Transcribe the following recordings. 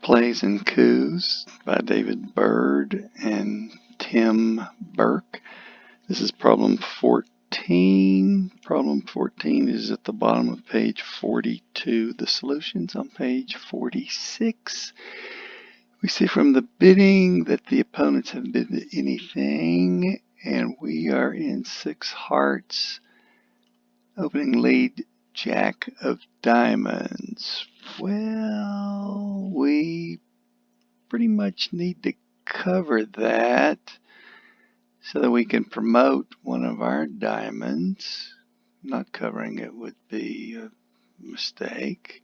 Endplays and Coups by David Bird and Tim Bourke. This is problem 14. Problem 14 is at the bottom of page 42. The solution's on page 46. We see from the bidding that the opponents haven't bid anything, and we are in 6 hearts. Opening lead, Jack of diamonds. Well, we pretty much need to cover that so that we can promote one of our diamonds. Not covering it would be a mistake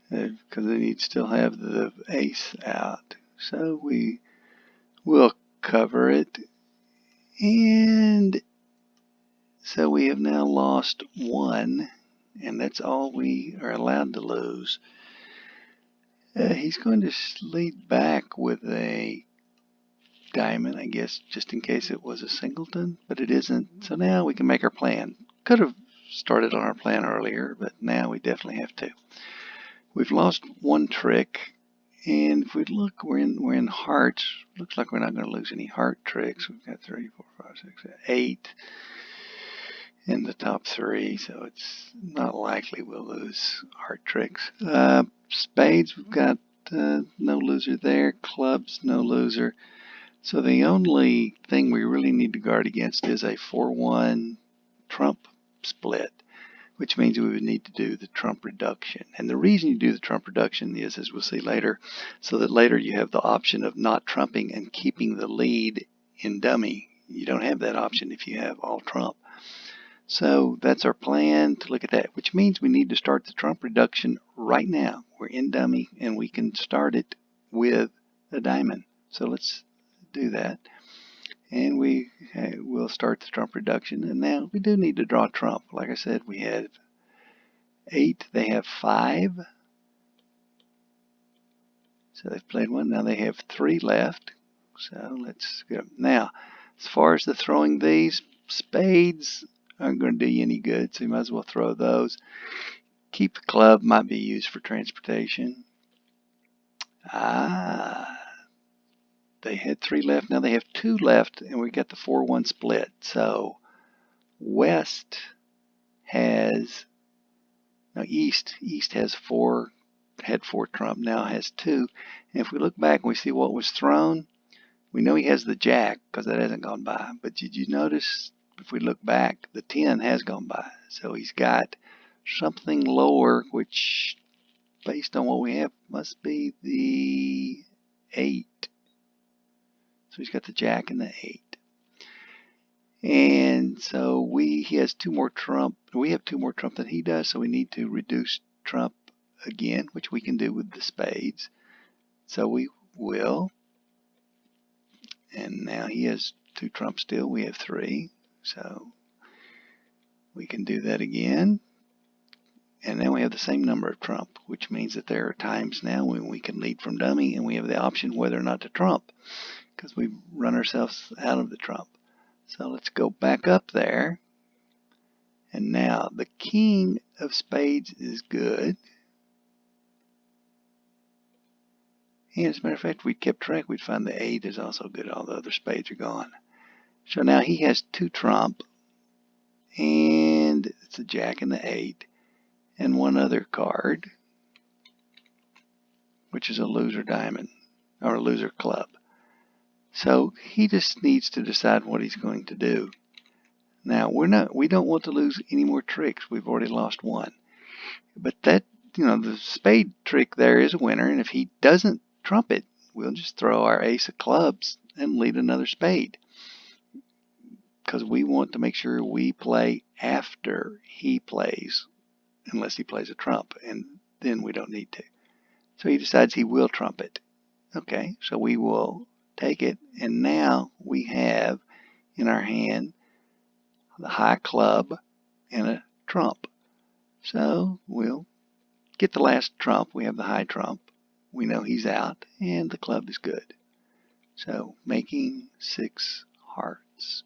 because we need to still have the ace out. So we will cover it, and so we have now lost 1, and that's all we are allowed to lose. He's going to lead back with a diamond, I guess, just in case it was a singleton, but it isn't. So now we can make our plan. Could have started on our plan earlier, but now we definitely have to. We've lost 1 trick, and if we look, we're in hearts. Looks like we're not going to lose any heart tricks. We've got 3, 4, 5, 6, 8 in the top 3, so it's not likely we'll lose heart tricks. Spades, we've got no loser there. Clubs, no loser. So the only thing we really need to guard against is a 4-1 trump split, which means we would need to do the trump reduction. And the reason you do the trump reduction is, as we'll see later, so that later you have the option of not trumping and keeping the lead in dummy. You don't have that option if you have all trump. So that's our plan, to look at that, which means we need to start the trump reduction right now. We're in dummy and we can start it with a diamond. So let's do that. And we will start the trump reduction. And now we do need to draw trump. Like I said, we have 8, they have 5. So they've played 1. Now they have 3 left. So let's go. Now, as far as the throwing these, spades aren't going to do you any good, so you might as well throw those. Keep the club, might be used for transportation. They had 3 left, now they have 2 left, and we got the 4-1 split. So West has, no, East has 4, had 4 trump, now has 2. And if we look back and we see what was thrown, we know he has the jack because that hasn't gone by. But did you notice, if we look back, the 10 has gone by. So he's got something lower, which, based on what we have, must be the 8. So he's got the jack and the 8. And so he has 2 more trump. We have 2 more trump than he does, so we need to reduce trump again, which we can do with the spades. So we will. And now he has 2 trump still. We have 3. So we can do that again. And then we have the same number of trump, which means that there are times now when we can lead from dummy and we have the option whether or not to trump, because we've run ourselves out of the trump. So let's go back up there. And now the king of spades is good. And as a matter of fact, if we kept track, we'd find the 8 is also good. All the other spades are gone. So now he has 2 trump, and it's a jack and the 8, and 1 other card, which is a loser diamond, or a loser club. So he just needs to decide what he's going to do. Now we don't want to lose any more tricks. We've already lost 1. But that, the spade trick there is a winner, and if he doesn't trump it, we'll just throw our ace of clubs and lead another spade, because we want to make sure we play after he plays, unless he plays a trump, and then we don't need to. So he decides he will trump it. Okay, so we will take it, and now we have in our hand the high club and a trump. So we'll get the last trump. We have the high trump. We know he's out, and the club is good. So making 6 hearts.